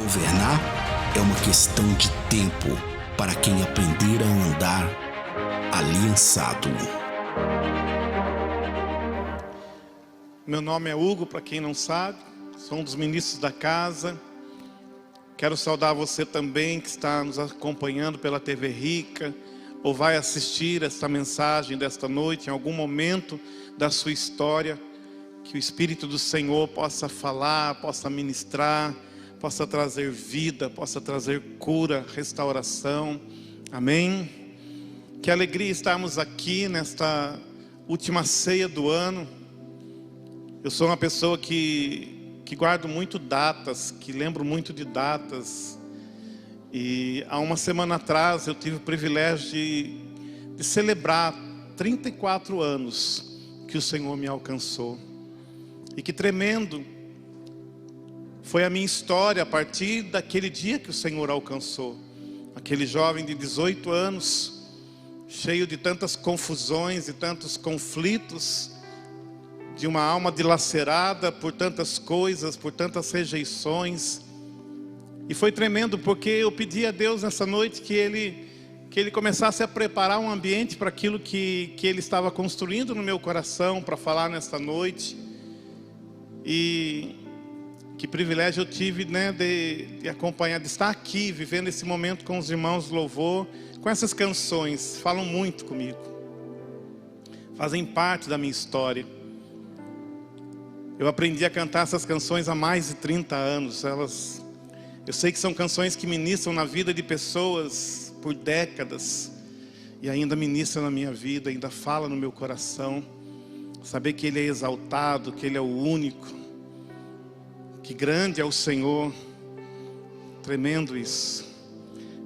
Governar é uma questão de tempo para quem aprender a andar aliançado. Meu nome é Hugo, para quem não sabe, sou um dos ministros da casa. Quero saudar você também que está nos acompanhando pela TV Rica, ou vai assistir esta mensagem desta noite em algum momento da sua história. Que o Espírito do Senhor possa falar, possa ministrar, possa trazer vida, possa trazer cura, restauração. Amém? Que alegria estarmos aqui nesta última ceia do ano. Eu sou uma pessoa que guardo muito datas, que lembro muito de datas. E há uma semana atrás eu tive o privilégio de celebrar 34 anos que o Senhor me alcançou. E que tremendo foi a minha história a partir daquele dia que o Senhor alcançou. Aquele jovem de 18 anos, cheio de tantas confusões e tantos conflitos, de uma alma dilacerada por tantas coisas, por tantas rejeições. E foi tremendo porque eu pedi a Deus nessa noite que Ele começasse a preparar um ambiente para aquilo que Ele estava construindo no meu coração para falar nesta noite. E que privilégio eu tive, né, de acompanhar, de estar aqui, vivendo esse momento com os irmãos do louvor, com essas canções, falam muito comigo, fazem parte da minha história. Eu aprendi a cantar essas canções há mais de 30 anos, eu sei que são canções que ministram na vida de pessoas por décadas, e ainda ministram na minha vida, ainda fala no meu coração. Saber que Ele é exaltado, que Ele é o único, que grande é o Senhor, tremendo isso.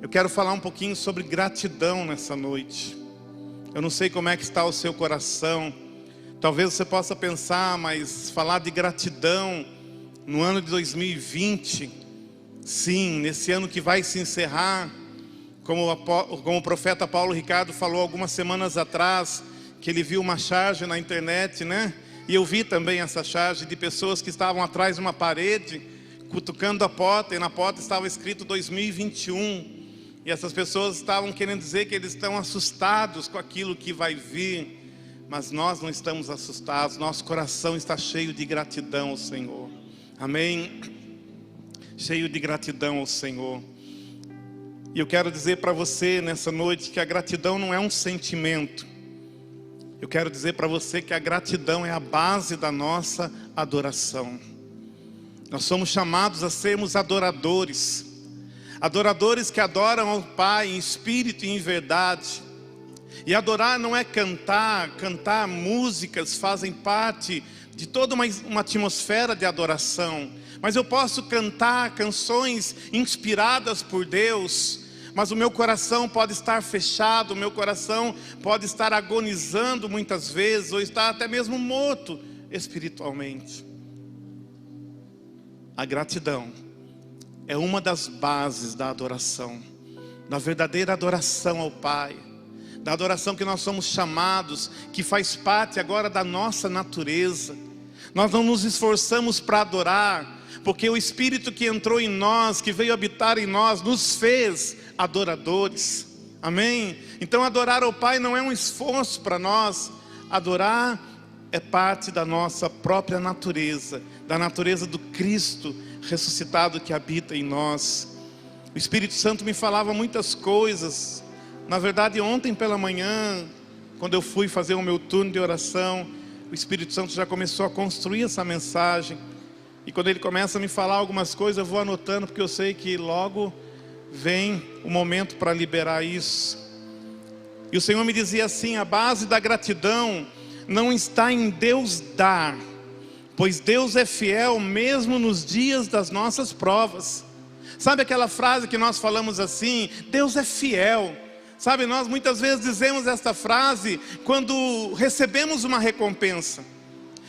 Eu quero falar um pouquinho sobre gratidão nessa noite. Eu não sei como é que está o seu coração. Talvez você possa pensar, mas falar de gratidão no ano de 2020, sim, nesse ano que vai se encerrar, como o profeta Paulo Ricardo falou algumas semanas atrás, que ele viu uma charge na internet, né? E eu vi também essa charge de pessoas que estavam atrás de uma parede, cutucando a porta, e na porta estava escrito 2021. E essas pessoas estavam querendo dizer que eles estão assustados com aquilo que vai vir. Mas nós não estamos assustados, nosso coração está cheio de gratidão ao Senhor. Amém? Cheio de gratidão ao Senhor. E eu quero dizer para você nessa noite que a gratidão não é um sentimento. Eu quero dizer para você que a gratidão é a base da nossa adoração. Nós somos chamados a sermos adoradores. Adoradores que adoram ao Pai em espírito e em verdade. E adorar não é cantar músicas fazem parte de toda uma atmosfera de adoração. Mas eu posso cantar canções inspiradas por Deus, mas o meu coração pode estar fechado, o meu coração pode estar agonizando muitas vezes, ou estar até mesmo morto espiritualmente. A gratidão é uma das bases da adoração, da verdadeira adoração ao Pai, da adoração que nós somos chamados, que faz parte agora da nossa natureza. Nós não nos esforçamos para adorar, porque o Espírito que entrou em nós, que veio habitar em nós, nos fez adoradores. Amém? Então adorar ao Pai não é um esforço para nós. Adorar é parte da nossa própria natureza, da natureza do Cristo ressuscitado que habita em nós. O Espírito Santo me falava muitas coisas. Na verdade, ontem pela manhã, quando eu fui fazer o meu turno de oração, o Espírito Santo já começou a construir essa mensagem. E quando Ele começa a me falar algumas coisas, eu vou anotando, porque eu sei que logo vem o momento para liberar isso. E o Senhor me dizia assim: a base da gratidão não está em Deus dar, pois Deus é fiel mesmo nos dias das nossas provas. Sabe aquela frase que nós falamos assim: Deus é fiel. Sabe, nós muitas vezes dizemos esta frase quando recebemos uma recompensa,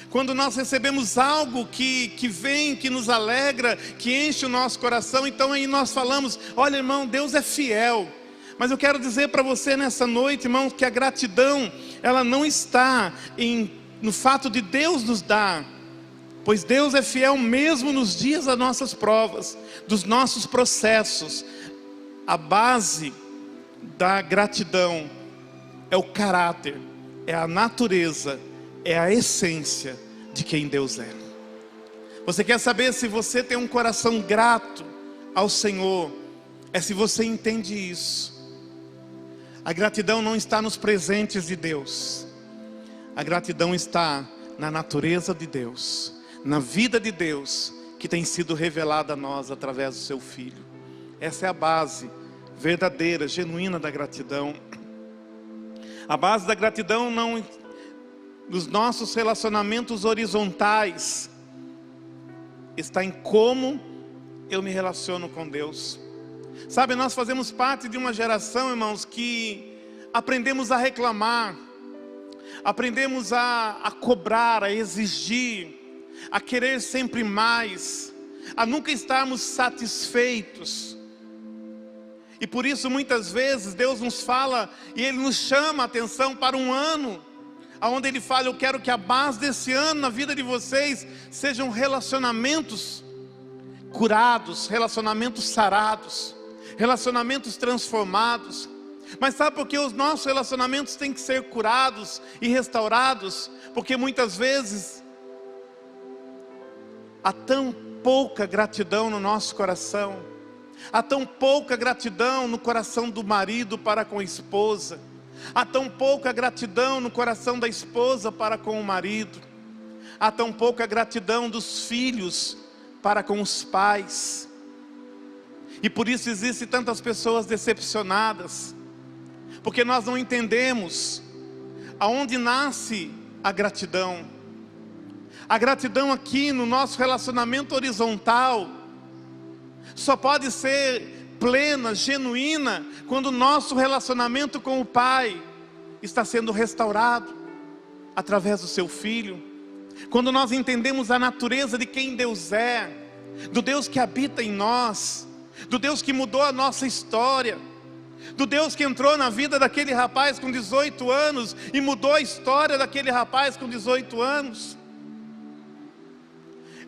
quando nós recebemos algo que vem, que nos alegra, que enche o nosso coração. Então aí nós falamos: olha, irmão, Deus é fiel. Mas eu quero dizer para você nessa noite, irmão, que a gratidão, ela não está no fato de Deus nos dar, Pois Deus é fiel mesmo nos dias das nossas provas, dos nossos processos. A base da gratidão é o caráter, é a natureza, é a essência de quem Deus é. Você quer saber se você tem um coração grato ao Senhor? É se você entende isso. A gratidão não está nos presentes de Deus. A gratidão está na natureza de Deus, na vida de Deus, que tem sido revelada a nós através do seu Filho. Essa é a base verdadeira, genuína da gratidão. A base da gratidão não nos nossos relacionamentos horizontais está em como eu me relaciono com Deus. Sabe, nós fazemos parte de uma geração, irmãos, que aprendemos a reclamar, aprendemos a cobrar, a exigir, a querer sempre mais, a nunca estarmos satisfeitos. E por isso muitas vezes Deus nos fala e Ele nos chama a atenção para um ano, onde Ele fala: eu quero que a base desse ano na vida de vocês sejam relacionamentos curados, relacionamentos sarados, relacionamentos transformados. Mas sabe por que os nossos relacionamentos têm que ser curados e restaurados? Porque muitas vezes há tão pouca gratidão no nosso coração, há tão pouca gratidão no coração do marido para com a esposa, há tão pouca gratidão no coração da esposa para com o marido, há tão pouca gratidão dos filhos para com os pais. E por isso existem tantas pessoas decepcionadas, porque nós não entendemos aonde nasce a gratidão. A gratidão aqui no nosso relacionamento horizontal só pode ser plena, genuína, quando o nosso relacionamento com o Pai está sendo restaurado através do seu Filho. Quando nós entendemos a natureza de quem Deus é, do Deus que habita em nós, do Deus que mudou a nossa história, do Deus que entrou na vida daquele rapaz com 18 anos e mudou a história daquele rapaz com 18 anos.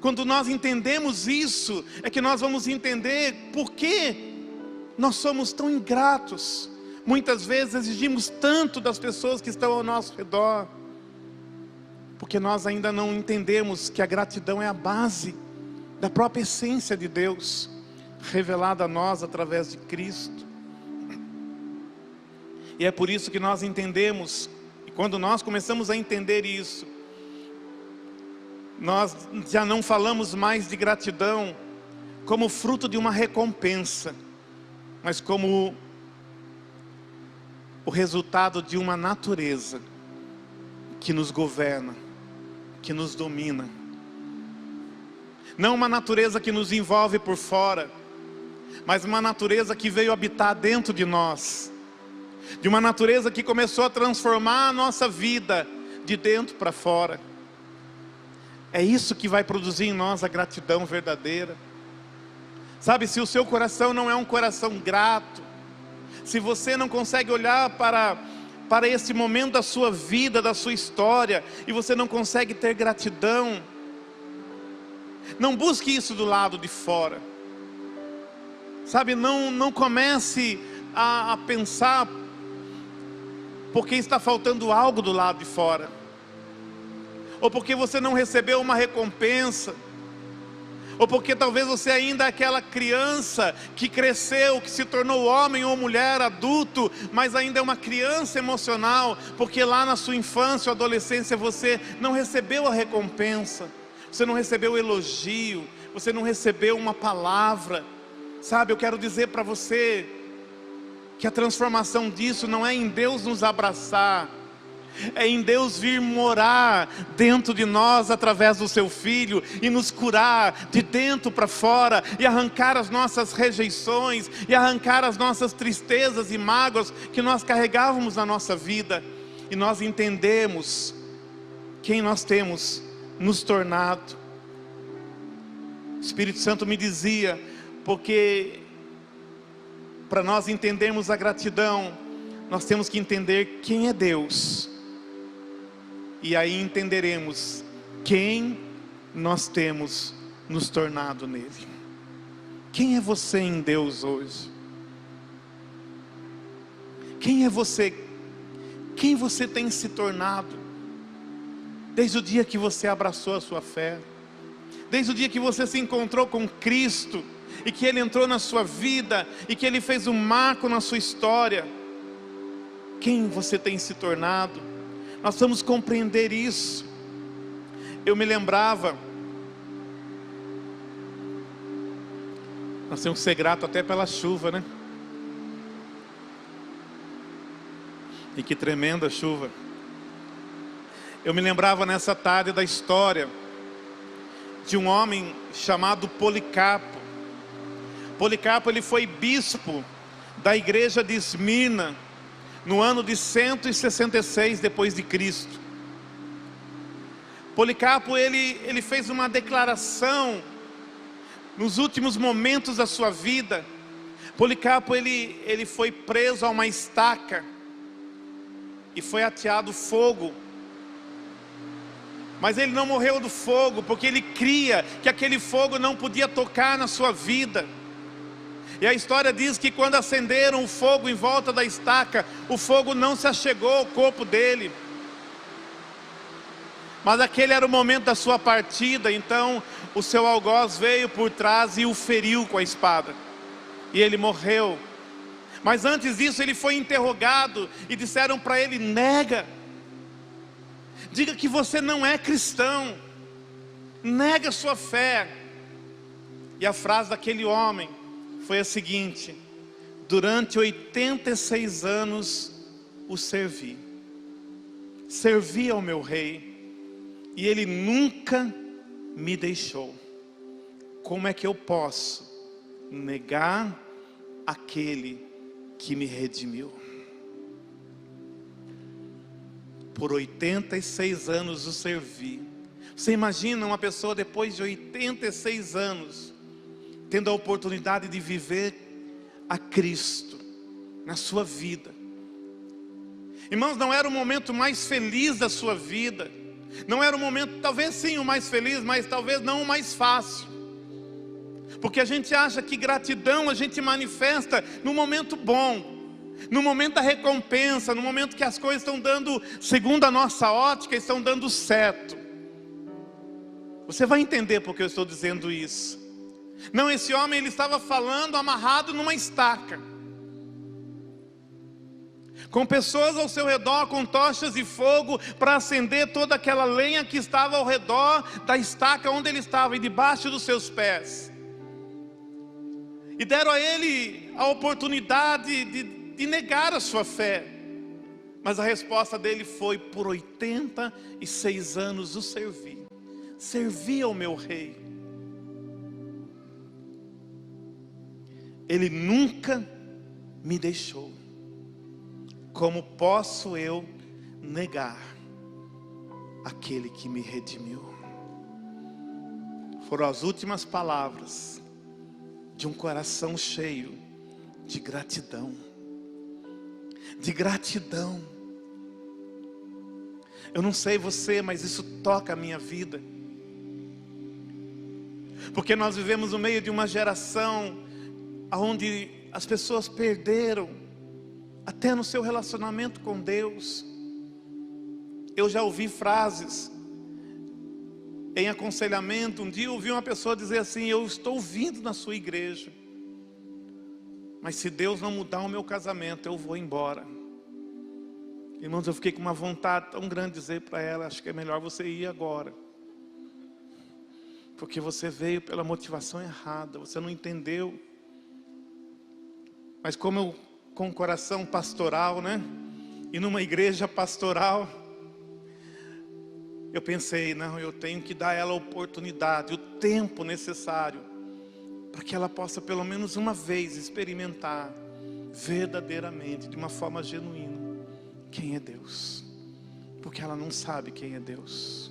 Quando nós entendemos isso, é que nós vamos entender por que nós somos tão ingratos. Muitas vezes exigimos tanto das pessoas que estão ao nosso redor, porque nós ainda não entendemos que a gratidão é a base da própria essência de Deus, revelada a nós através de Cristo. E é por isso que nós entendemos, e quando nós começamos a entender isso, nós já não falamos mais de gratidão como fruto de uma recompensa, mas como o resultado de uma natureza que nos governa, que nos domina. Não uma natureza que nos envolve por fora, mas uma natureza que veio habitar dentro de nós, de uma natureza que começou a transformar a nossa vida de dentro para fora. É isso que vai produzir em nós a gratidão verdadeira. Sabe, se o seu coração não é um coração grato, se você não consegue olhar para esse momento da sua vida, da sua história, e você não consegue ter gratidão, não busque isso do lado de fora. Sabe, não comece a pensar porque está faltando algo do lado de fora, ou porque você não recebeu uma recompensa, ou porque talvez você ainda é aquela criança que cresceu, que se tornou homem ou mulher, adulto, mas ainda é uma criança emocional, porque lá na sua infância ou adolescência você não recebeu a recompensa, você não recebeu o elogio, você não recebeu uma palavra. Sabe, eu quero dizer para você que a transformação disso não é em Deus nos abraçar, é em Deus vir morar dentro de nós através do seu Filho e nos curar de dentro para fora, e arrancar as nossas rejeições, e arrancar as nossas tristezas e mágoas que nós carregávamos na nossa vida, e nós entendemos quem nós temos nos tornado. O Espírito Santo me dizia, porque para nós entendermos a gratidão, nós temos que entender quem é Deus, e aí entenderemos quem nós temos nos tornado nele. Quem é você em Deus hoje? Quem é você? Quem você tem se tornado? Desde o dia que você abraçou a sua fé, desde o dia que você se encontrou com Cristo, e que Ele entrou na sua vida, e que Ele fez um marco na sua história. Quem você tem se tornado? Nós vamos compreender isso. Eu me lembrava, nós temos que ser gratos até pela chuva, né? E que tremenda chuva. Eu me lembrava nessa tarde da história de um homem chamado Policarpo. Policarpo, ele foi bispo da igreja de Esmirna no ano de 166 depois de Cristo. Policarpo, ele fez uma declaração nos últimos momentos da sua vida. Policarpo, ele foi preso a uma estaca e foi ateado fogo. Mas ele não morreu do fogo, porque ele cria que aquele fogo não podia tocar na sua vida. E a história diz que quando acenderam o fogo em volta da estaca, o fogo não se achegou ao corpo dele. Mas aquele era o momento da sua partida, então o seu algoz veio por trás e o feriu com a espada. E ele morreu. Mas antes disso ele foi interrogado e disseram para ele: nega. Diga que você não é cristão. Nega sua fé. E a frase daquele homem foi a seguinte: durante 86 anos o servi. Servi ao meu rei. E ele nunca me deixou. Como é que eu posso negar aquele que me redimiu? Por 86 anos o servi. Você imagina uma pessoa depois de 86 anos tendo a oportunidade de viver a Cristo na sua vida. Irmãos, não era o momento mais feliz da sua vida. Não era o momento, talvez sim o mais feliz, mas talvez não o mais fácil. Porque a gente acha que gratidão a gente manifesta no momento bom, no momento da recompensa, no momento que as coisas estão dando, segundo a nossa ótica, estão dando certo. Você vai entender porque eu estou dizendo isso. Não, esse homem, ele estava falando amarrado numa estaca, com pessoas ao seu redor, com tochas de fogo, para acender toda aquela lenha que estava ao redor da estaca onde ele estava, e debaixo dos seus pés. E deram a ele a oportunidade de negar a sua fé. Mas a resposta dele foi: por 86 anos o servi. Servi ao meu rei. Ele nunca me deixou. Como posso eu negar aquele que me redimiu? Foram as últimas palavras de um coração cheio de gratidão. De gratidão. Eu não sei você, mas isso toca a minha vida. Porque nós vivemos no meio de uma geração onde as pessoas perderam até no seu relacionamento com Deus. Eu já ouvi frases em aconselhamento. Um dia eu ouvi uma pessoa dizer assim: eu estou vindo na sua igreja, mas se Deus não mudar o meu casamento, eu vou embora. Irmãos, eu fiquei com uma vontade tão grande de dizer para ela: acho que é melhor você ir agora, porque você veio pela motivação errada, você não entendeu. Mas como eu, com o coração pastoral, né? E numa igreja pastoral, eu pensei: não, eu tenho que dar a ela a oportunidade, o tempo necessário, para que ela possa pelo menos uma vez experimentar verdadeiramente, de uma forma genuína, quem é Deus. Porque ela não sabe quem é Deus.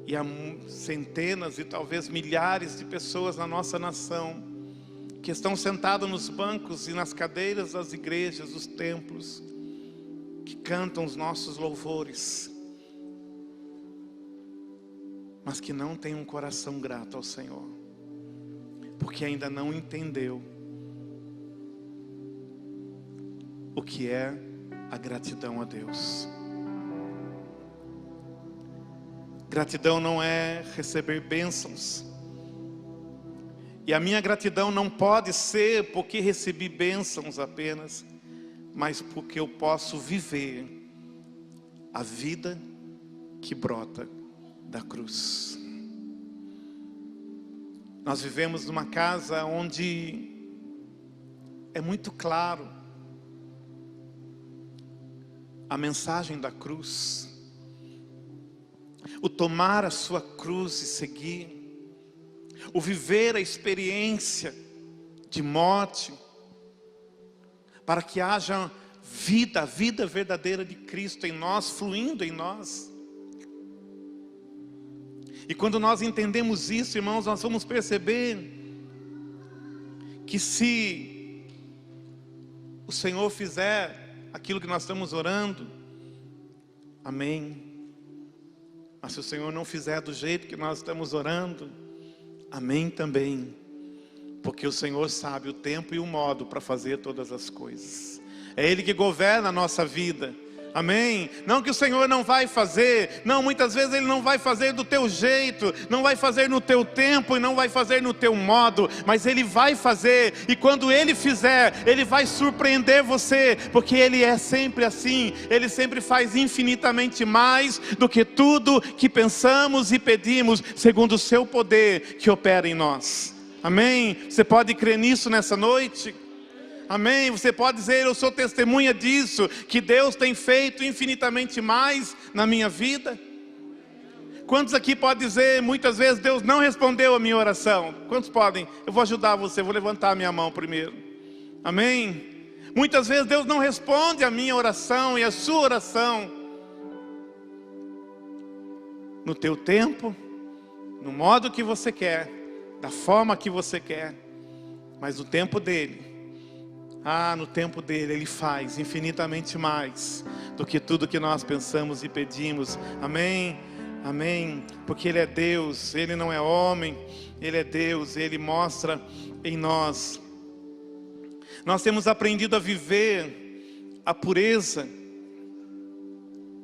E há centenas e talvez milhares de pessoas na nossa nação que estão sentados nos bancos e nas cadeiras das igrejas, dos templos, que cantam os nossos louvores, mas que não tem um coração grato ao Senhor, porque ainda não entendeu o que é a gratidão a Deus. Gratidão não é receber bênçãos. E a minha gratidão não pode ser porque recebi bênçãos apenas, mas porque eu posso viver a vida que brota da cruz. Nós vivemos numa casa onde é muito claro a mensagem da cruz, o tomar a sua cruz e seguir, o viver a experiência de morte, para que haja vida, a vida verdadeira de Cristo em nós, fluindo em nós. E quando nós entendemos isso, irmãos, nós vamos perceber que se o Senhor fizer aquilo que nós estamos orando, amém. Mas se o Senhor não fizer do jeito que nós estamos orando, amém também. Porque o Senhor sabe o tempo e o modo para fazer todas as coisas. É Ele que governa a nossa vida. Amém? Não que o Senhor não vai fazer. Não, muitas vezes Ele não vai fazer do teu jeito, não vai fazer no teu tempo e não vai fazer no teu modo, mas Ele vai fazer. E quando Ele fizer, Ele vai surpreender você, porque Ele é sempre assim. Ele sempre faz infinitamente mais do que tudo que pensamos e pedimos, segundo o seu poder que opera em nós. Amém? Você pode crer nisso nessa noite? Amém? Você pode dizer: eu sou testemunha disso, que Deus tem feito infinitamente mais na minha vida? Quantos aqui podem dizer: muitas vezes Deus não respondeu a minha oração? Quantos podem? Eu vou ajudar você, vou levantar a minha mão primeiro. Amém? Muitas vezes Deus não responde a minha oração e a sua oração no teu tempo, no modo que você quer, da forma que você quer, mas no tempo dEle. No tempo dEle, Ele faz infinitamente mais do que tudo que nós pensamos e pedimos. Amém? Amém? Porque Ele é Deus, Ele não é homem, Ele é Deus, Ele mostra em nós. Nós temos aprendido a viver a pureza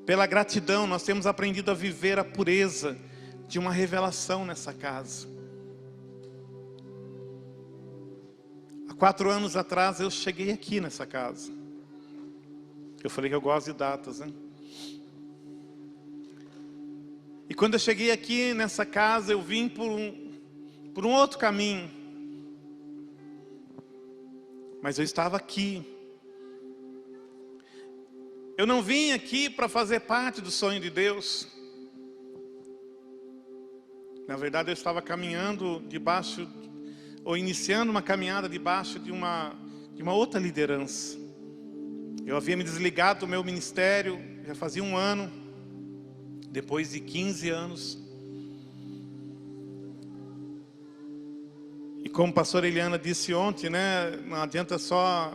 pela gratidão. Nós temos aprendido a viver a pureza de uma revelação nessa casa. 4 anos atrás eu cheguei aqui nessa casa. Eu falei que eu gosto de datas, né? E quando eu cheguei aqui nessa casa, eu vim por um outro caminho. Mas eu estava aqui. Eu não vim aqui para fazer parte do sonho de Deus. Na verdade, eu estava caminhando debaixo, ou iniciando uma caminhada debaixo de uma outra liderança. Eu havia me desligado do meu ministério, já fazia 1 ano, depois de 15 anos. E como a pastora Eliana disse ontem, né, não adianta só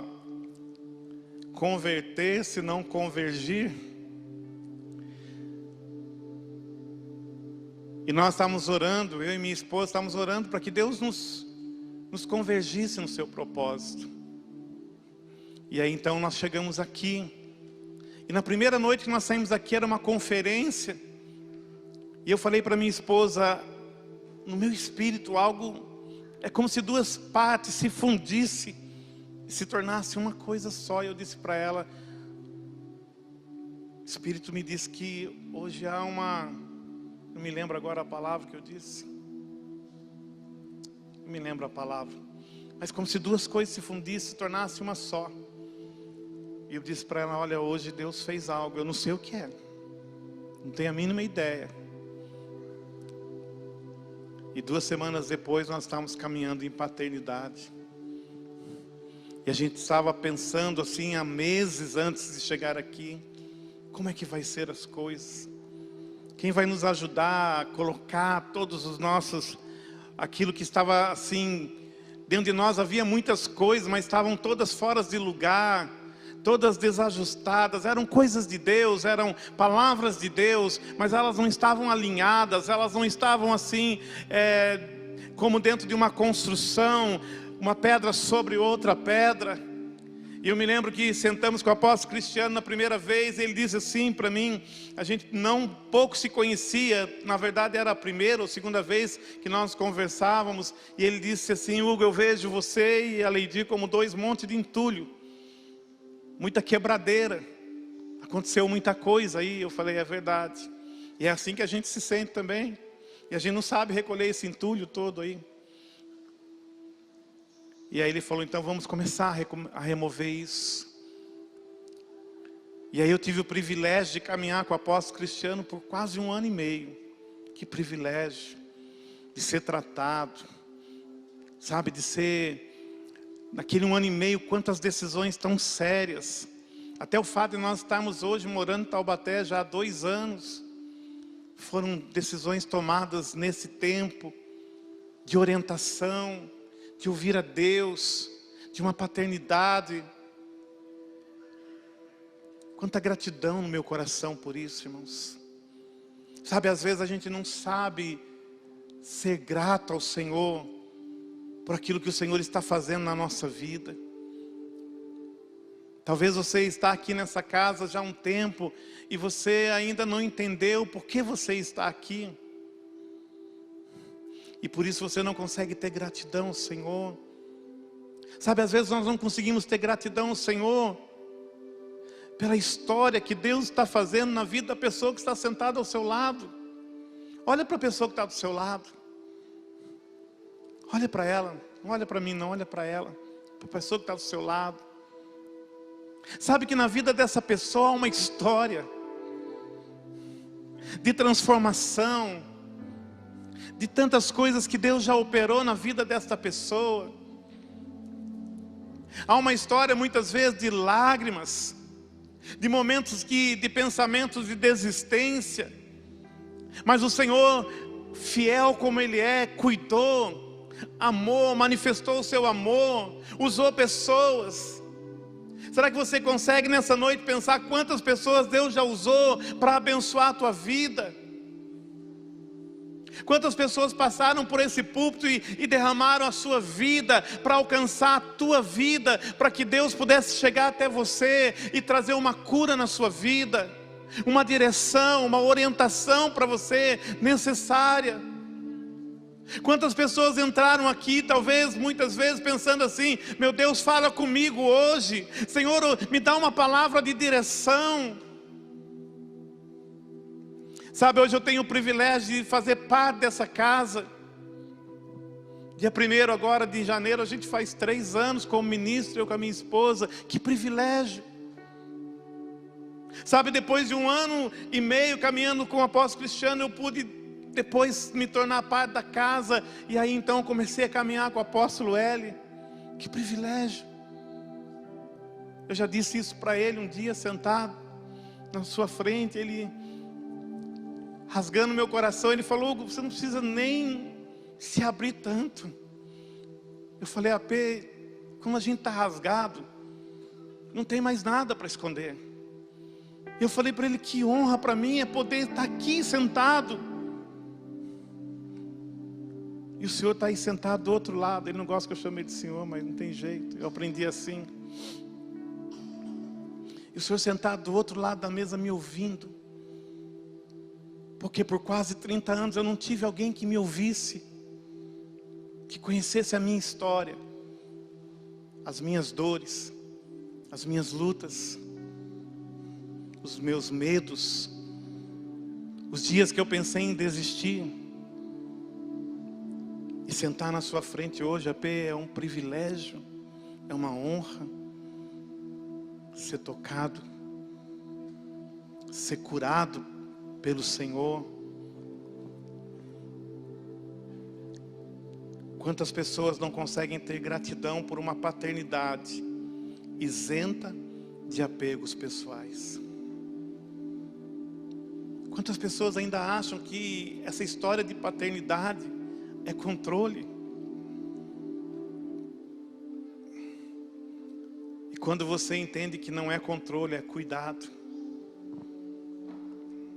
converter se não convergir. E nós estávamos orando, eu e minha esposa estávamos orando para que Deus nos convergisse no seu propósito. E aí então nós chegamos aqui. E na primeira noite que nós saímos aqui era uma conferência. E eu falei para minha esposa, no meu espírito algo, é como se 2 partes se fundissem e se tornasse uma coisa só. E eu disse para ela, o Espírito me disse que hoje há não me lembro agora a palavra que eu disse. Não me lembro a palavra. Mas como se 2 coisas se fundissem, se tornasse uma só. E eu disse para ela, olha, hoje Deus fez algo, eu não sei o que é. Não tenho a mínima ideia. E 2 semanas depois nós estávamos caminhando em paternidade. E a gente estava pensando assim, há meses antes de chegar aqui, como é que vai ser as coisas? Quem vai nos ajudar a colocar todos os nossos, aquilo que estava assim, dentro de nós havia muitas coisas, mas estavam todas fora de lugar. todas desajustadas, eram coisas de Deus, eram palavras de Deus, mas elas não estavam alinhadas, elas não estavam assim, como dentro de uma construção, uma pedra sobre outra pedra. E eu me lembro que sentamos com o apóstolo Cristiano na primeira vez, e ele disse assim para mim, a gente pouco se conhecia, na verdade era a primeira ou segunda vez que nós conversávamos, e ele disse assim: Hugo, eu vejo você e a Leidi como dois montes de entulho, muita quebradeira, aconteceu muita coisa aí. Eu falei: é verdade, e é assim que a gente se sente também, e a gente não sabe recolher esse entulho todo aí. E aí ele falou: então vamos começar a remover isso. E aí eu tive o privilégio de caminhar com o apóstolo Cristiano por quase 1 ano e meio. Que privilégio de ser tratado, sabe, de ser, naquele 1 ano e meio, quantas decisões tão sérias. Até o fato de nós estarmos hoje morando em Taubaté já há 2 anos, foram decisões tomadas nesse tempo, de orientação, de ouvir a Deus, de uma paternidade. Quanta gratidão no meu coração por isso, irmãos. Sabe, às vezes a gente não sabe ser grato ao Senhor por aquilo que o Senhor está fazendo na nossa vida. Talvez você está aqui nessa casa já há um tempo e você ainda não entendeu por que você está aqui. E por isso você não consegue ter gratidão ao Senhor. Sabe, às vezes nós não conseguimos ter gratidão ao Senhor pela história que Deus está fazendo na vida da pessoa que está sentada ao seu lado. Olha para a pessoa que está do seu lado. Olha para ela. Não olha para mim não, olha para ela. Para a pessoa que está do seu lado. Sabe que na vida dessa pessoa há uma história de transformação, de tantas coisas que Deus já operou na vida desta pessoa. Há uma história muitas vezes de lágrimas, de momentos de pensamentos de desistência. Mas o Senhor, fiel como Ele é, cuidou, amou, manifestou o seu amor, usou pessoas. Será que você consegue nessa noite pensar quantas pessoas Deus já usou para abençoar a tua vida? Quantas pessoas passaram por esse púlpito e derramaram a sua vida para alcançar a tua vida, para que Deus pudesse chegar até você e trazer uma cura na sua vida, uma direção, uma orientação para você necessária. Quantas pessoas entraram aqui, talvez muitas vezes pensando assim: meu Deus, fala comigo hoje, Senhor, me dá uma palavra de direção. Sabe, hoje eu tenho o privilégio de fazer parte dessa casa. Dia 1º agora de janeiro, a gente faz 3 anos como ministro, eu com a minha esposa. Que privilégio. Sabe, depois de 1 ano e meio caminhando com o apóstolo Cristiano, eu pude depois me tornar parte da casa. E aí então comecei a caminhar com o apóstolo L. Que privilégio. Eu já disse isso para ele um dia, sentado na sua frente, ele rasgando meu coração, ele falou: Hugo, você não precisa nem se abrir tanto. Eu falei: AP, quando a gente está rasgado, não tem mais nada para esconder. Eu falei para ele: que honra para mim é poder estar aqui sentado. E o Senhor está aí sentado do outro lado. Ele não gosta que eu chame de Senhor, mas não tem jeito, eu aprendi assim. E o Senhor sentado do outro lado da mesa me ouvindo. Porque por quase 30 anos eu não tive alguém que me ouvisse, que conhecesse a minha história, as minhas dores, as minhas lutas, os meus medos, os dias que eu pensei em desistir. E sentar na sua frente hoje, AP, é um privilégio, é uma honra ser tocado, ser curado pelo Senhor. Quantas pessoas não conseguem ter gratidão por uma paternidade isenta de apegos pessoais? Quantas pessoas ainda acham que essa história de paternidade é controle? E E quando você entende que não é controle, é cuidado,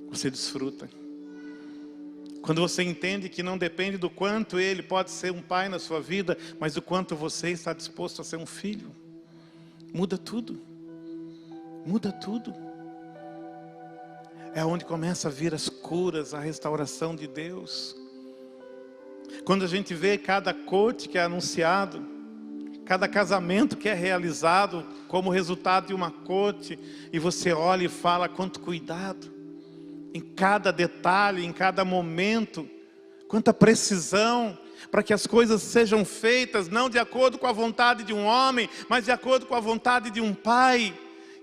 você desfruta. Quando você entende que não depende do quanto Ele pode ser um pai na sua vida, mas do quanto você está disposto a ser um filho, muda tudo. Muda tudo. É onde começa a vir as curas, a restauração de Deus. Quando a gente vê cada corte que é anunciado, cada casamento que é realizado como resultado de uma corte, e você olha e fala quanto cuidado, em cada detalhe, em cada momento, quanta precisão, para que as coisas sejam feitas, não de acordo com a vontade de um homem, mas de acordo com a vontade de um pai,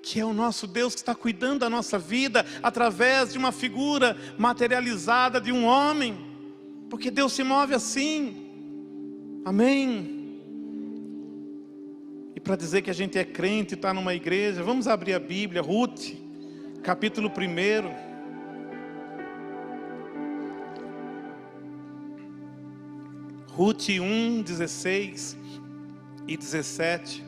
que é o nosso Deus que está cuidando da nossa vida, através de uma figura materializada de um homem, porque Deus se move assim, amém? E para dizer que a gente é crente e está numa igreja, vamos abrir a Bíblia, Ruth, capítulo 1. Ruth 1, 16 e 17.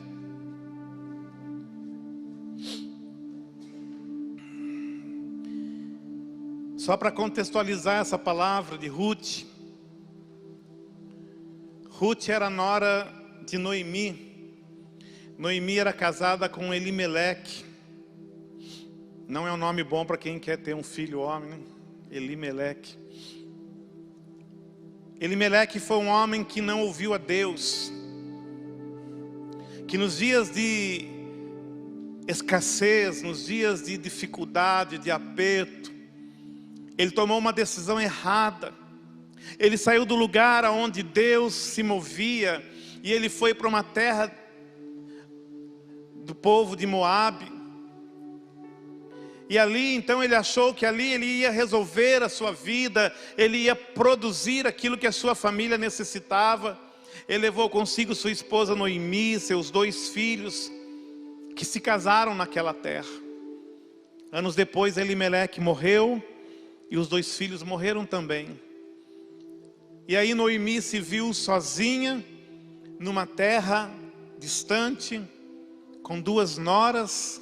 Só para contextualizar essa palavra de Ruth. Ruth era nora de Noemi. Noemi era casada com Elimeleque. Não é um nome bom para quem quer ter um filho homem, né? Elimeleque. Elimeleque foi um homem que não ouviu a Deus, que nos dias de escassez, nos dias de dificuldade, de aperto, ele tomou uma decisão errada. Ele saiu do lugar onde Deus se movia e ele foi para uma terra do povo de Moabe. E ali, então, ele achou que ali ele ia resolver a sua vida, ele ia produzir aquilo que a sua família necessitava. Ele levou consigo sua esposa Noemi, seus 2 filhos, que se casaram naquela terra. Anos depois, Elimeleque morreu, e os 2 filhos morreram também. E aí Noemi se viu sozinha, numa terra distante, com 2 noras,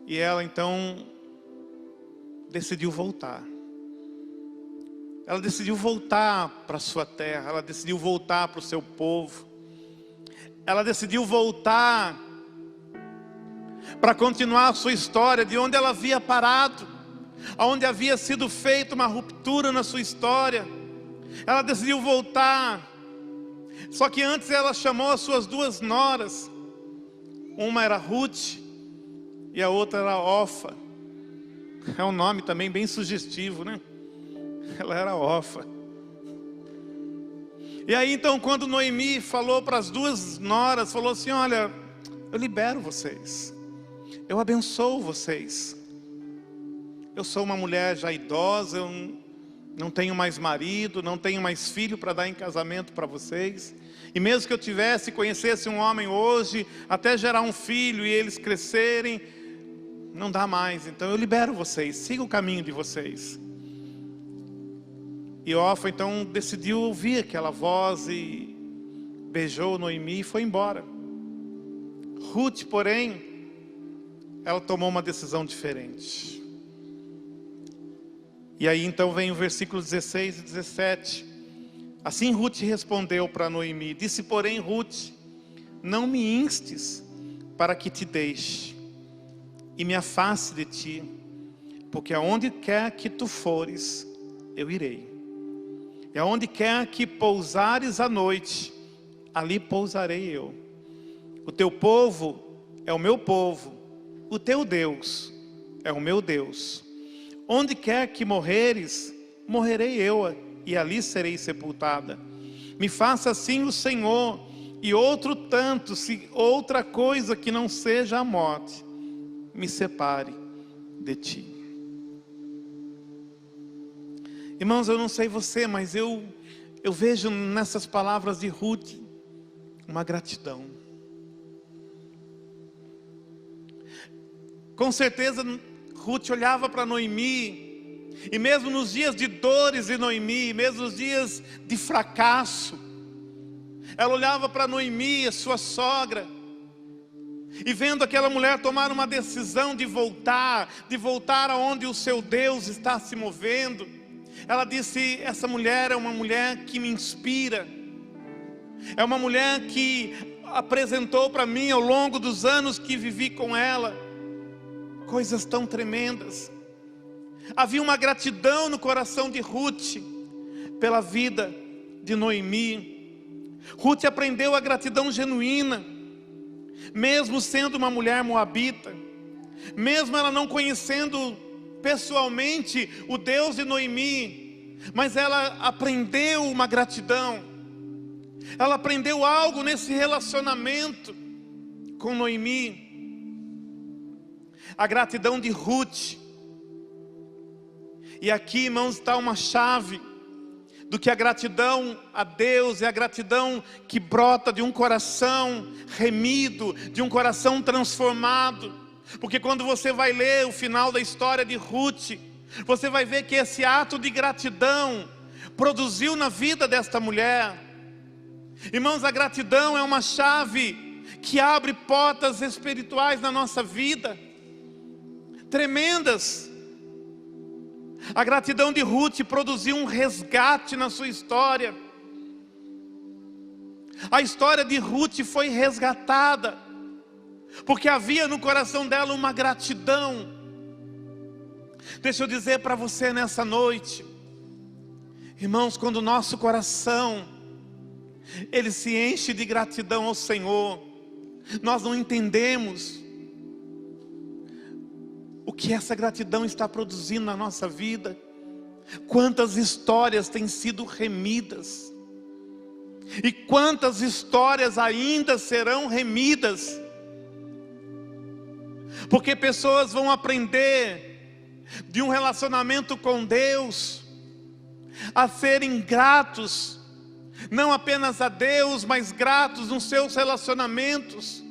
e ela então decidiu voltar. Ela decidiu voltar para a sua terra, ela decidiu voltar para o seu povo. Ela decidiu voltar para continuar a sua história de onde ela havia parado, onde havia sido feita uma ruptura na sua história. Ela decidiu voltar. Só que antes ela chamou as suas 2 noras. Uma era Ruth e a outra era Orfa. É um nome também bem sugestivo, né? Ela era Orfa. E aí então, quando Noemi falou para as 2 noras, falou assim: olha, eu libero vocês, eu abençoo vocês. Eu sou uma mulher já idosa, eu não tenho mais marido, não tenho mais filho para dar em casamento para vocês. E mesmo que eu tivesse, conhecesse um homem hoje, até gerar um filho e eles crescerem, não dá mais. Então eu libero vocês, siga o caminho de vocês. E Orfa então decidiu ouvir aquela voz e beijou Noemi e foi embora. Ruth, porém, ela tomou uma decisão diferente. E aí então vem o versículo 16 e 17. Assim Ruth respondeu para Noemi, disse porém Ruth: não me instes para que te deixe e me afaste de ti, porque aonde quer que tu fores, eu irei. E aonde quer que pousares à noite, ali pousarei eu. O teu povo é o meu povo, o teu Deus é o meu Deus. Onde quer que morreres, morrerei eu, e ali serei sepultada. Me faça assim o Senhor, e outro tanto, se outra coisa que não seja a morte me separe de ti. Irmãos, eu não sei você, mas eu vejo nessas palavras de Ruth uma gratidão. Com certeza Ruth olhava para Noemi, e mesmo nos dias de dores de Noemi, mesmo nos dias de fracasso, ela olhava para Noemi, a sua sogra, E vendo aquela mulher tomar uma decisão de voltar aonde o seu Deus está se movendo, ela disse: essa mulher é uma mulher que me inspira, é uma mulher que apresentou para mim ao longo dos anos que vivi com ela, coisas tão tremendas. Havia uma gratidão no coração de Ruth, pela vida de Noemi. Ruth aprendeu a gratidão genuína, mesmo sendo uma mulher moabita, mesmo ela não conhecendo pessoalmente o Deus de Noemi, mas ela aprendeu uma gratidão, ela aprendeu algo nesse relacionamento com Noemi, a gratidão de Ruth. E aqui, irmãos, está uma chave do que a gratidão a Deus é, a gratidão que brota de um coração remido, de um coração transformado. Porque quando você vai ler o final da história de Ruth, você vai ver que esse ato de gratidão produziu na vida desta mulher. Irmãos, a gratidão é uma chave que abre portas espirituais na nossa vida, tremendas. A gratidão de Ruth produziu um resgate na sua história. A história de Ruth foi resgatada, porque havia no coração dela uma gratidão. Deixa eu dizer para você nessa noite, irmãos, quando o nosso coração ele se enche de gratidão ao Senhor, nós não entendemos o que essa gratidão está produzindo na nossa vida. Quantas histórias têm sido remidas, e quantas histórias ainda serão remidas, porque pessoas vão aprender de um relacionamento com Deus a serem gratos, não apenas a Deus, mas gratos nos seus relacionamentos.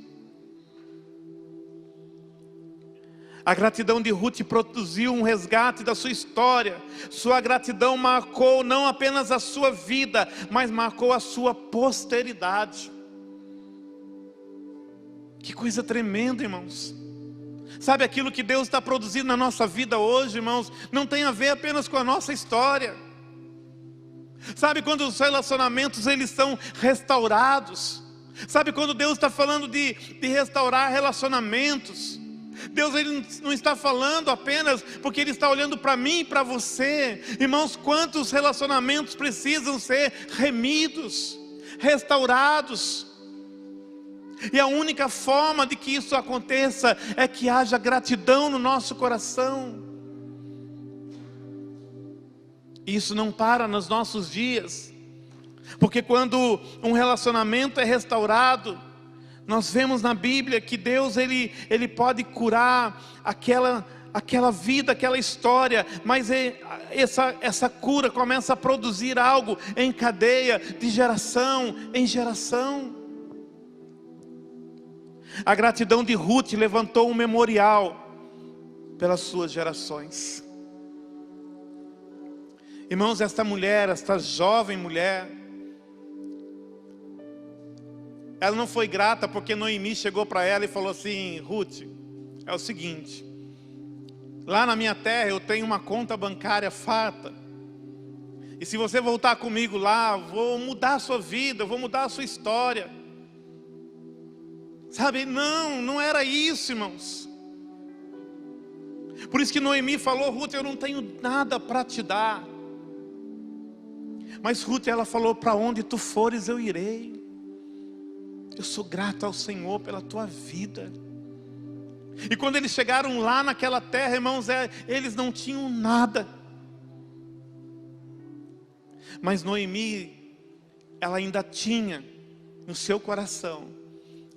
A gratidão de Ruth produziu um resgate da sua história. Sua gratidão marcou não apenas a sua vida, mas marcou a sua posteridade. Que coisa tremenda, irmãos. Sabe, aquilo que Deus está produzindo na nossa vida hoje, irmãos, não tem a ver apenas com a nossa história. Sabe, quando os relacionamentos eles são restaurados, sabe, quando Deus está falando de restaurar relacionamentos, Deus ele não está falando apenas porque Ele está olhando para mim e para você. Irmãos, quantos relacionamentos precisam ser remidos, restaurados? E a única forma de que isso aconteça é que haja gratidão no nosso coração. Isso não para nos nossos dias, porque quando um relacionamento é restaurado, nós vemos na Bíblia que Deus ele pode curar aquela vida, aquela história, mas essa cura começa a produzir algo em cadeia, de geração em geração. A gratidão de Ruth levantou um memorial pelas suas gerações. Irmãos, esta mulher, esta jovem mulher, ela não foi grata porque Noemi chegou para ela e falou assim: Ruth, é o seguinte, lá na minha terra eu tenho uma conta bancária farta, e se você voltar comigo lá, vou mudar a sua vida, vou mudar a sua história. Sabe, não era isso, irmãos. Por isso que Noemi falou: Ruth, eu não tenho nada para te dar. Mas Ruth, ela falou: para onde tu fores eu irei. Eu sou grato ao Senhor pela tua vida. E quando eles chegaram lá naquela terra, irmãos, eles não tinham nada. Mas Noemi, ela ainda tinha no seu coração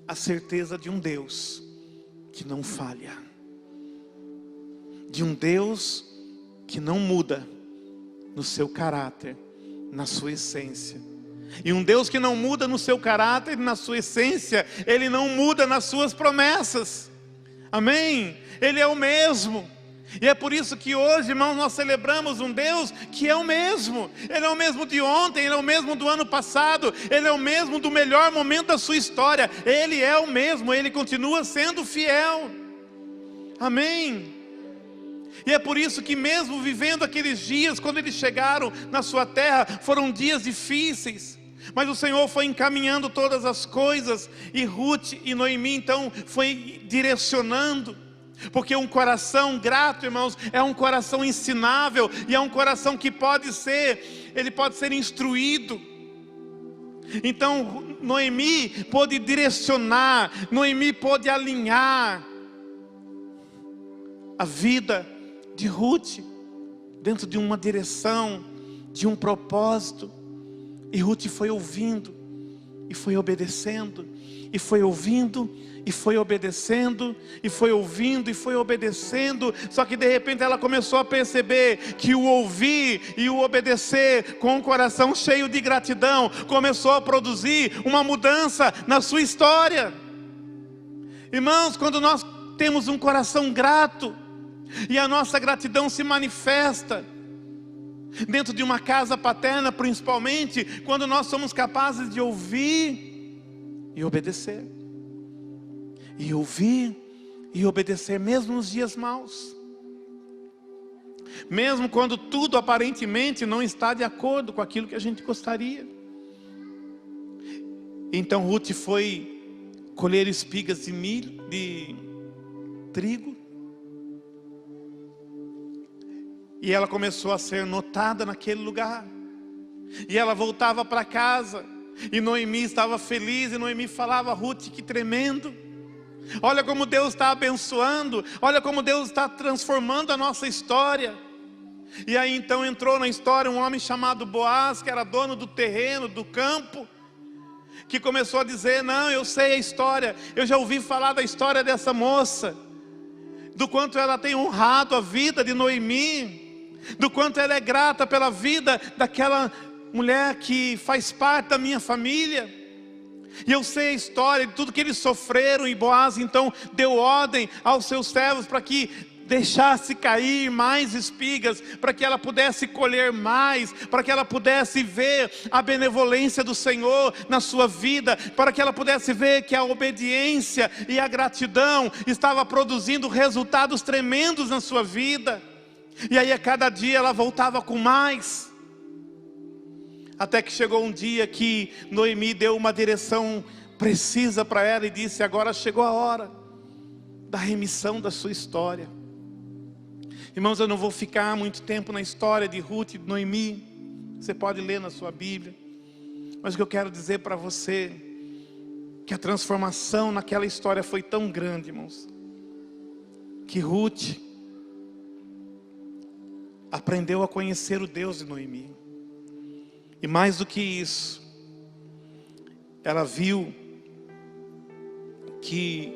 a certeza de um Deus que não falha, de um Deus que não muda no seu caráter, na sua essência. E um Deus que não muda no seu caráter e na sua essência, Ele não muda nas suas promessas. Amém? Ele é o mesmo. E é por isso que hoje, irmão, nós celebramos um Deus que é o mesmo. Ele é o mesmo de ontem, Ele é o mesmo do ano passado, Ele é o mesmo do melhor momento da sua história. Ele é o mesmo, Ele continua sendo fiel. Amém. E é por isso que mesmo vivendo aqueles dias, quando eles chegaram na sua terra, foram dias difíceis, mas o Senhor foi encaminhando todas as coisas, e Ruth e Noemi então foi direcionando, porque um coração grato, irmãos, é um coração ensinável, e é um coração que ele pode ser instruído. Então Noemi pôde direcionar, Noemi pôde alinhar a vida de Ruth dentro de uma direção, de um propósito. E Ruth foi ouvindo, e foi obedecendo, e foi ouvindo, e foi obedecendo, e foi ouvindo, e foi obedecendo. Só que de repente ela começou a perceber que o ouvir e o obedecer com um coração cheio de gratidão começou a produzir uma mudança na sua história. Irmãos, quando nós temos um coração grato, e a nossa gratidão se manifesta dentro de uma casa paterna, principalmente quando nós somos capazes de ouvir e obedecer. E ouvir e obedecer mesmo nos dias maus, mesmo quando tudo aparentemente não está de acordo com aquilo que a gente gostaria. Então Ruth foi colher espigas de milho, de trigo, e ela começou a ser notada naquele lugar. E ela voltava para casa, e Noemi estava feliz, e Noemi falava: Ruth, que tremendo, olha como Deus está abençoando, olha como Deus está transformando a nossa história. E aí então entrou na história um homem chamado Boaz, que era dono do terreno, do campo, que começou a dizer: não, eu sei a história, eu já ouvi falar da história dessa moça, do quanto ela tem honrado a vida de Noemi, do quanto ela é grata pela vida daquela mulher que faz parte da minha família. E eu sei a história de tudo que eles sofreram. E Boaz então deu ordem aos seus servos para que deixasse cair mais espigas, para que ela pudesse colher mais, para que ela pudesse ver a benevolência do Senhor na sua vida, para que ela pudesse ver que a obediência e a gratidão estava produzindo resultados tremendos na sua vida. E aí a cada dia ela voltava com mais, até que chegou um dia que Noemi deu uma direção precisa para ela e disse: agora chegou a hora da remissão da sua história. Irmãos, eu não vou ficar muito tempo na história de Ruth e de Noemi, você pode ler na sua Bíblia, mas o que eu quero dizer para você, que a transformação naquela história foi tão grande, irmãos, que Ruth aprendeu a conhecer o Deus de Noemi. E mais do que isso, ela viu que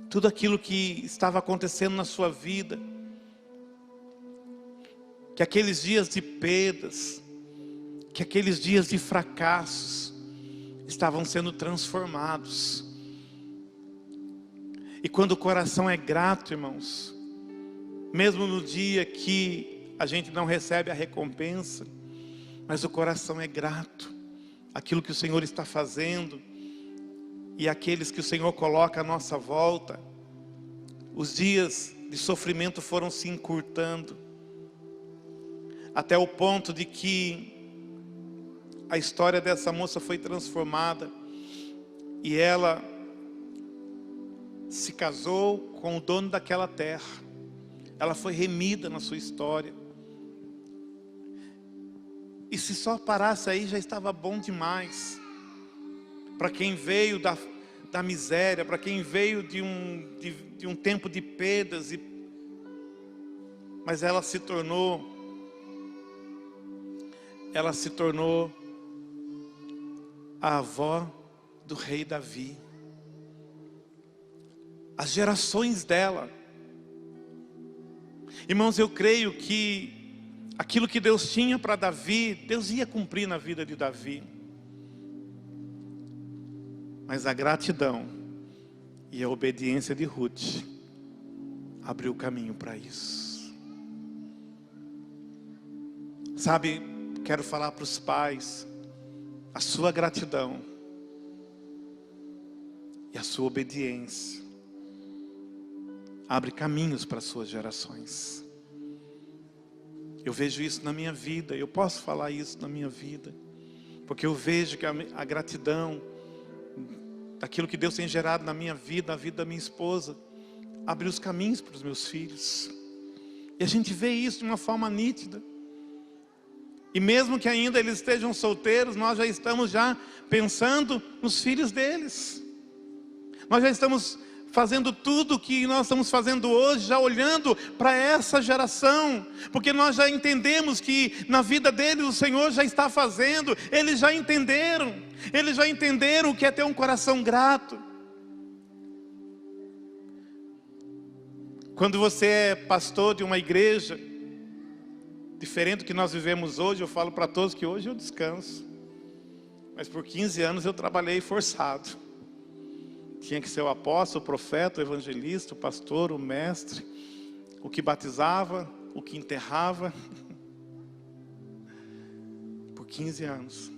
tudo aquilo que estava acontecendo na sua vida, que aqueles dias de perdas, que aqueles dias de fracassos estavam sendo transformados. E quando o coração é grato, irmãos, mesmo no dia que a gente não recebe a recompensa, mas o coração é grato àquilo que o Senhor está fazendo, e aqueles que o Senhor coloca à nossa volta, os dias de sofrimento foram se encurtando, até o ponto de que a história dessa moça foi transformada, e ela se casou com o dono daquela terra. Ela foi remida na sua história. E se só parasse aí já estava bom demais. Para quem veio da miséria, para quem veio de um tempo de perdas. Mas ela se tornou a avó do rei Davi. As gerações dela. Irmãos, eu creio que aquilo que Deus tinha para Davi, Deus ia cumprir na vida de Davi. Mas a gratidão e a obediência de Ruth abriu o caminho para isso. Sabe, quero falar para os pais, a sua gratidão e a sua obediência abre caminhos para as suas gerações. Eu vejo isso na minha vida, eu posso falar isso na minha vida, porque eu vejo que a gratidão daquilo que Deus tem gerado na minha vida, na vida da minha esposa, abriu os caminhos para os meus filhos. E a gente vê isso de uma forma nítida. E mesmo que ainda eles estejam solteiros, nós já estamos pensando nos filhos deles. Nós já estamos fazendo tudo o que nós estamos fazendo hoje, já olhando para essa geração, porque nós já entendemos que na vida deles o Senhor já está fazendo. Eles já entenderam o que é ter um coração grato. Quando você é pastor de uma igreja, diferente do que nós vivemos hoje, eu falo para todos que hoje eu descanso, mas por 15 anos eu trabalhei forçado. Tinha que ser o apóstolo, o profeta, o evangelista, o pastor, o mestre, o que batizava, o que enterrava. Por 15 anos.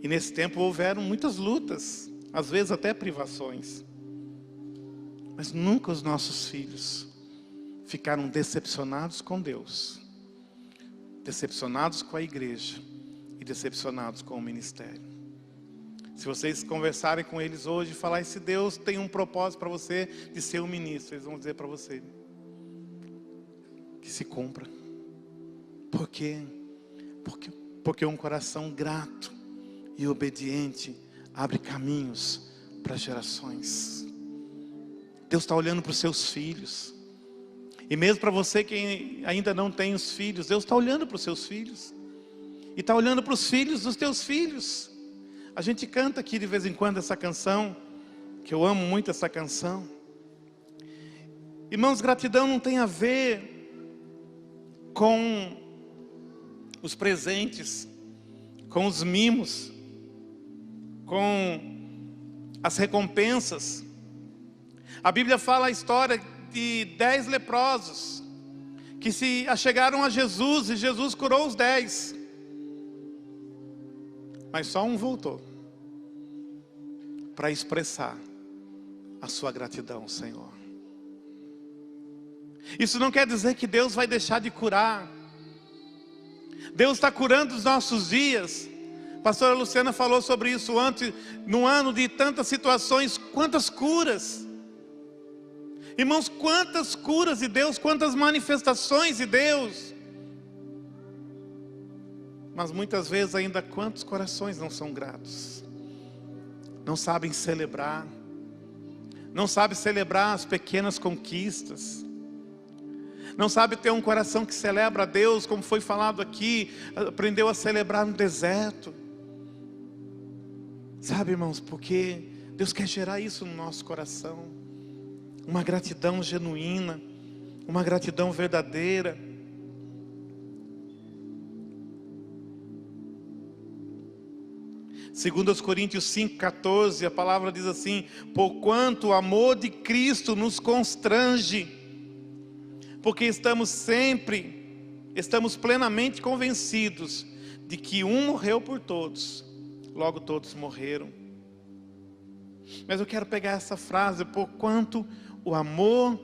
E nesse tempo houveram muitas lutas, às vezes até privações. Mas nunca os nossos filhos ficaram decepcionados com Deus, decepcionados com a igreja e decepcionados com o ministério. Se vocês conversarem com eles hoje e falarem, se Deus tem um propósito para você de ser um ministro, eles vão dizer para você que se cumpra. Por quê? Porque um coração grato e obediente abre caminhos para gerações. Deus está olhando para os seus filhos. E mesmo para você que ainda não tem os filhos, Deus está olhando para os seus filhos. E está olhando para os filhos dos teus filhos. A gente canta aqui de vez em quando essa canção, que eu amo muito essa canção. Irmãos, gratidão não tem a ver com os presentes, com os mimos, com as recompensas. A Bíblia fala a história de 10 leprosos que se achegaram a Jesus e Jesus curou os 10. Mas só um voltou para expressar a sua gratidão ao Senhor. Isso não quer dizer que Deus vai deixar de curar. Deus está curando os nossos dias. A pastora Luciana falou sobre isso antes, no ano de tantas situações, quantas curas. Irmãos, quantas curas de Deus, quantas manifestações de Deus. Mas muitas vezes ainda quantos corações não são gratos, não sabem celebrar, não sabem celebrar as pequenas conquistas, não sabem ter um coração que celebra a Deus, como foi falado aqui, aprendeu a celebrar no deserto. Sabe, irmãos, porque Deus quer gerar isso no nosso coração, uma gratidão genuína, uma gratidão verdadeira. Segundo aos Coríntios 5,14, a palavra diz assim: porquanto o amor de Cristo nos constrange, porque estamos plenamente convencidos de que um morreu por todos, logo todos morreram. Mas eu quero pegar essa frase, porquanto o amor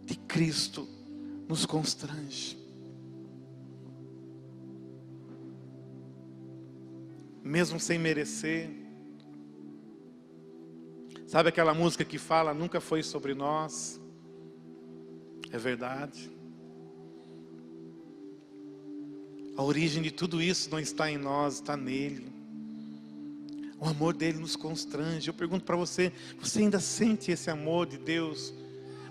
de Cristo nos constrange. Mesmo sem merecer. Sabe aquela música que fala, nunca foi sobre nós? É verdade. A origem de tudo isso não está em nós, está nele. O amor dele nos constrange. Eu pergunto para você, você ainda sente esse amor de Deus?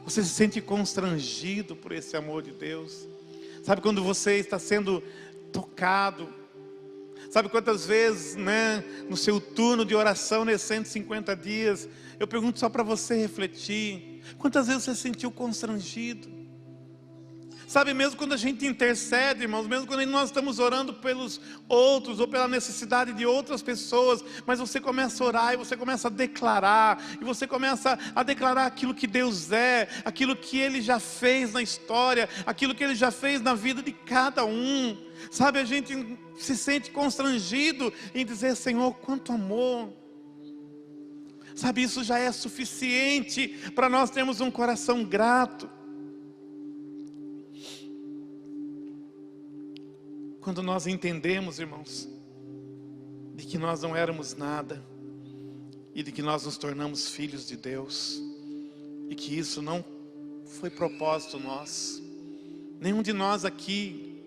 Você se sente constrangido por esse amor de Deus? Sabe quando você está sendo tocado? Sabe quantas vezes, no seu turno de oração, nesses 150 dias, eu pergunto só para você refletir, quantas vezes você se sentiu constrangido? Sabe, mesmo quando a gente intercede, irmãos, mesmo quando nós estamos orando pelos outros, ou pela necessidade de outras pessoas, mas você começa a orar, e você começa a declarar, e você começa a declarar aquilo que Deus é, aquilo que Ele já fez na história, aquilo que Ele já fez na vida de cada um. Sabe, a gente se sente constrangido em dizer: Senhor, quanto amor. Sabe, isso já é suficiente para nós termos um coração grato. Quando nós entendemos, irmãos, de que nós não éramos nada, e de que nós nos tornamos filhos de Deus, e que isso não foi propósito nosso, nenhum de nós aqui,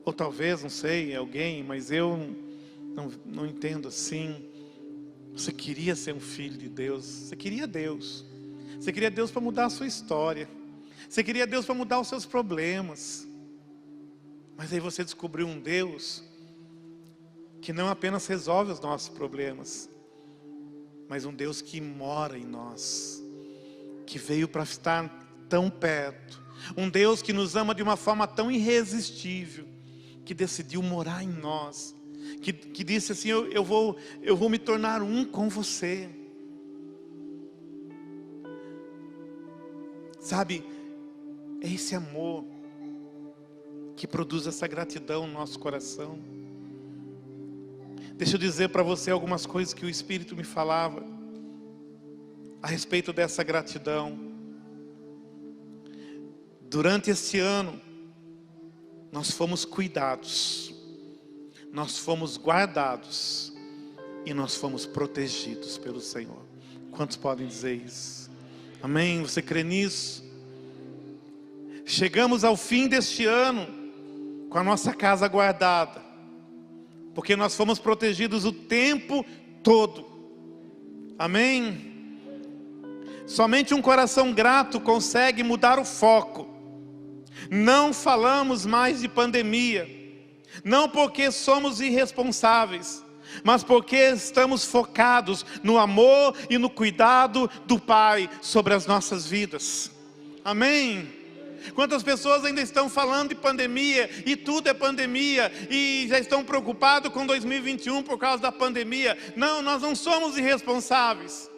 ou talvez, não sei, alguém, mas eu não entendo assim. Você queria ser um filho de Deus, você queria Deus para mudar a sua história, você queria Deus para mudar os seus problemas. Mas aí você descobriu um Deus que não apenas resolve os nossos problemas, mas um Deus que mora em nós, que veio para estar tão perto, um Deus que nos ama de uma forma tão irresistível, que decidiu morar em nós, que disse assim: eu vou me tornar um com você. Sabe, é esse amor que produz essa gratidão no nosso coração. Deixa eu dizer para você algumas coisas que o Espírito me falava a respeito dessa gratidão. Durante este ano, nós fomos cuidados, nós fomos guardados e nós fomos protegidos pelo Senhor. Quantos podem dizer isso? Amém? Você crê nisso? Chegamos ao fim deste ano com a nossa casa guardada, porque nós fomos protegidos o tempo todo. Amém? Somente um coração grato consegue mudar o foco. Não falamos mais de pandemia, não porque somos irresponsáveis, mas porque estamos focados no amor e no cuidado do Pai sobre as nossas vidas. Amém? Quantas pessoas ainda estão falando de pandemia, e tudo é pandemia, e já estão preocupados com 2021 por causa da pandemia. Não, nós não somos irresponsáveis.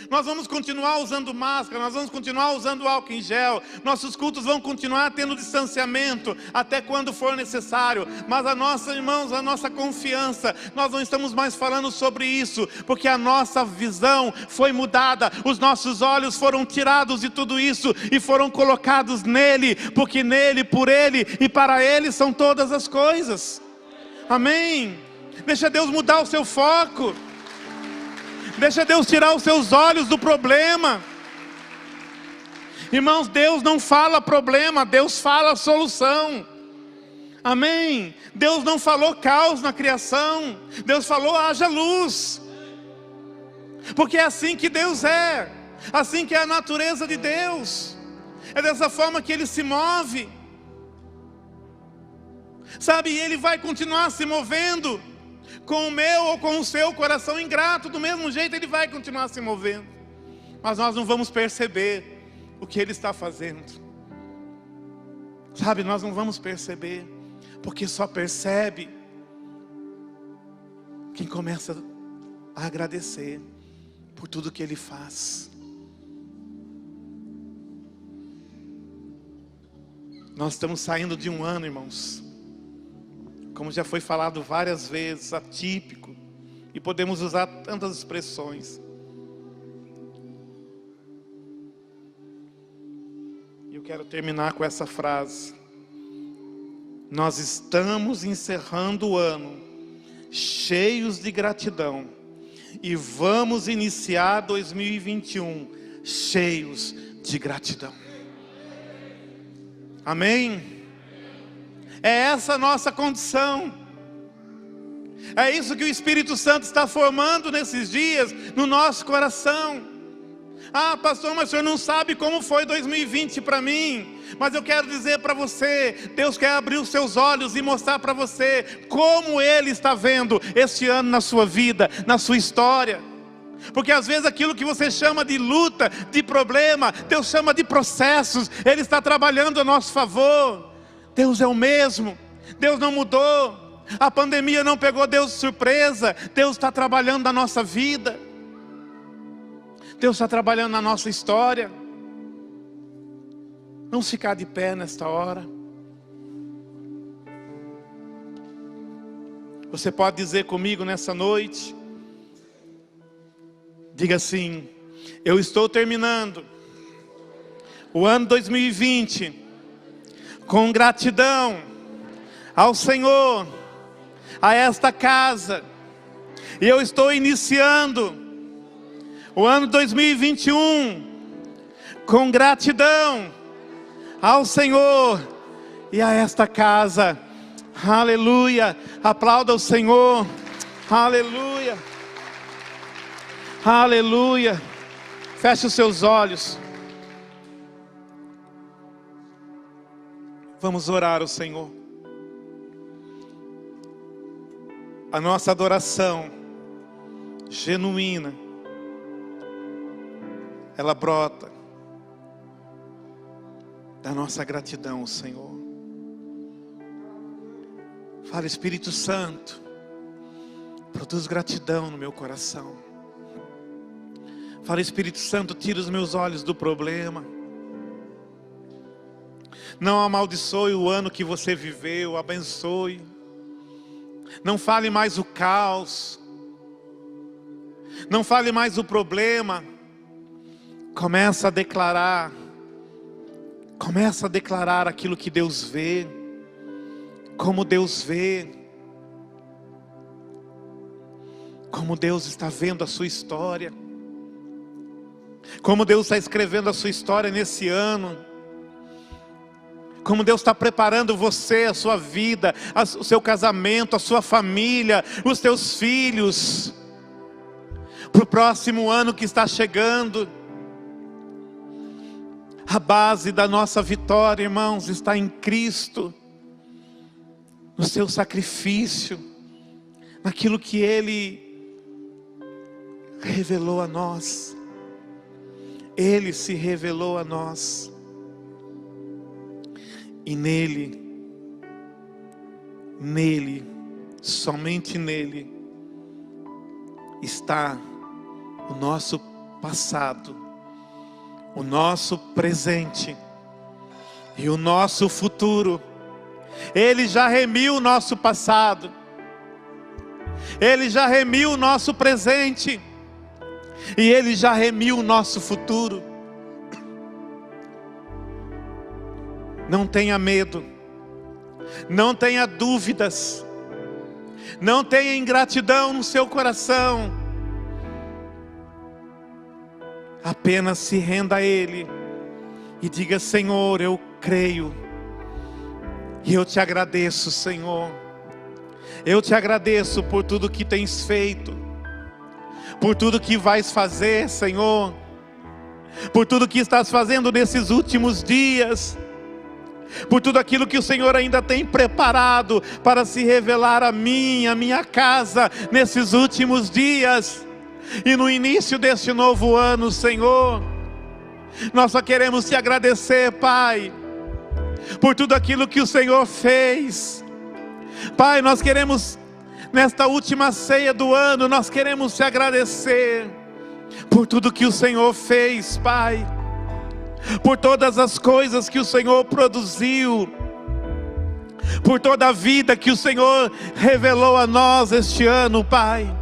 Nós vamos continuar usando máscara, nós vamos continuar usando álcool em gel, nossos cultos vão continuar tendo distanciamento até quando for necessário. Mas a nossa, irmãos, a nossa confiança, nós não estamos mais falando sobre isso, porque a nossa visão foi mudada, os nossos olhos foram tirados de tudo isso e foram colocados nele, porque nele, por ele e para ele são todas as coisas. Amém? Deixa Deus mudar o seu foco. Deixa Deus tirar os seus olhos do problema. Irmãos, Deus não fala problema, Deus fala solução. Amém? Deus não falou caos na criação, Deus falou haja luz. Porque é assim que Deus é, assim que é a natureza de Deus. É dessa forma que Ele se move. Sabe, Ele vai continuar se movendo. Com o meu ou com o seu coração ingrato, do mesmo jeito Ele vai continuar se movendo. Mas nós não vamos perceber o que Ele está fazendo. Sabe, nós não vamos perceber, porque só percebe quem começa a agradecer por tudo que Ele faz. Nós estamos saindo de um ano, irmãos, como já foi falado várias vezes, atípico, e podemos usar tantas expressões. E eu quero terminar com essa frase: nós estamos encerrando o ano cheios de gratidão, e vamos iniciar 2021 cheios de gratidão. Amém? É essa a nossa condição. É isso que o Espírito Santo está formando nesses dias no nosso coração. Ah, pastor, mas o senhor não sabe como foi 2020 para mim. Mas eu quero dizer para você, Deus quer abrir os seus olhos e mostrar para você como Ele está vendo este ano na sua vida, na sua história. Porque às vezes aquilo que você chama de luta, de problema, Deus chama de processos. Ele está trabalhando a nosso favor. Deus é o mesmo, Deus não mudou. A pandemia não pegou Deus de surpresa. Deus está trabalhando na nossa vida, Deus está trabalhando na nossa história. Vamos ficar de pé nesta hora. Você pode dizer comigo nessa noite, diga assim: eu estou terminando o ano 2020 com gratidão ao Senhor, a esta casa. E eu estou iniciando o ano 2021 com gratidão ao Senhor e a esta casa. Aleluia. Aplauda o Senhor. Aleluia. Aleluia. Feche os seus olhos. Vamos orar ao Senhor. A nossa adoração genuína, ela brota da nossa gratidão ao Senhor. Fala, Espírito Santo, produz gratidão no meu coração. Fala, Espírito Santo, tira os meus olhos do problema. Não amaldiçoe o ano que você viveu, abençoe. Não fale mais o caos. Não fale mais o problema. Começa a declarar. Começa a declarar aquilo que Deus vê. Como Deus vê. Como Deus está vendo a sua história. Como Deus está escrevendo a sua história nesse ano. Como Deus está preparando você, a sua vida, o seu casamento, a sua família, os teus filhos, para o próximo ano que está chegando. A base da nossa vitória, irmãos, está em Cristo, no seu sacrifício, naquilo que Ele revelou a nós. Ele se revelou a nós. E nele, somente nele, está o nosso passado, o nosso presente e o nosso futuro. Ele já remiu o nosso passado, Ele já remiu o nosso presente, e Ele já remiu o nosso futuro. Não tenha medo, não tenha dúvidas, não tenha ingratidão no seu coração. Apenas se renda a Ele e diga: Senhor, eu creio e eu te agradeço, Senhor. Eu te agradeço por tudo que tens feito, por tudo que vais fazer, Senhor, por tudo que estás fazendo nesses últimos dias, por tudo aquilo que o Senhor ainda tem preparado para se revelar a mim, a minha casa, nesses últimos dias e no início deste novo ano, Senhor. Nós só queremos te agradecer, Pai, por tudo aquilo que o Senhor fez. Pai, nós queremos, nesta última ceia do ano, nós queremos te agradecer por tudo que o Senhor fez, Pai, por todas as coisas que o Senhor produziu, por toda a vida que o Senhor revelou a nós este ano, Pai,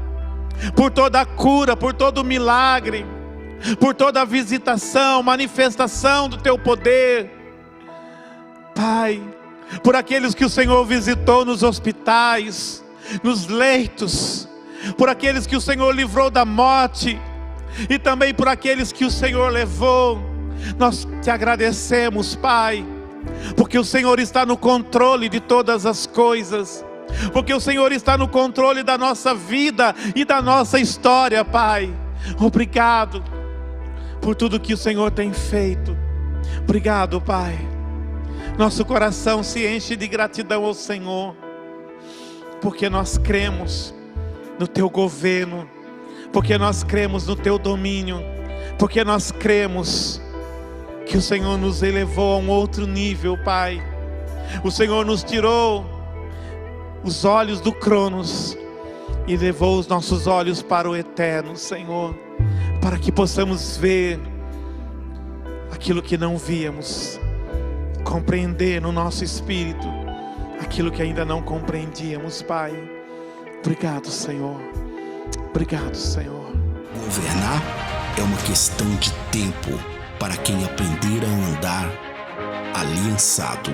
por toda a cura, por todo o milagre, por toda a visitação, manifestação do Teu poder, Pai, por aqueles que o Senhor visitou nos hospitais, nos leitos, por aqueles que o Senhor livrou da morte, e também por aqueles que o Senhor levou. Nós te agradecemos, Pai, porque o Senhor está no controle de todas as coisas, porque o Senhor está no controle da nossa vida e da nossa história, Pai. Obrigado por tudo que o Senhor tem feito. Obrigado, Pai. Nosso coração se enche de gratidão ao Senhor, porque nós cremos no Teu governo, porque nós cremos no Teu domínio, porque nós cremos que o Senhor nos elevou a um outro nível, Pai. O Senhor nos tirou os olhos do Cronos e levou os nossos olhos para o eterno, Senhor, para que possamos ver aquilo que não víamos, compreender no nosso espírito aquilo que ainda não compreendíamos, Pai. Obrigado, Senhor. Obrigado, Senhor. Governar é uma questão de tempo para quem aprender a andar aliançado.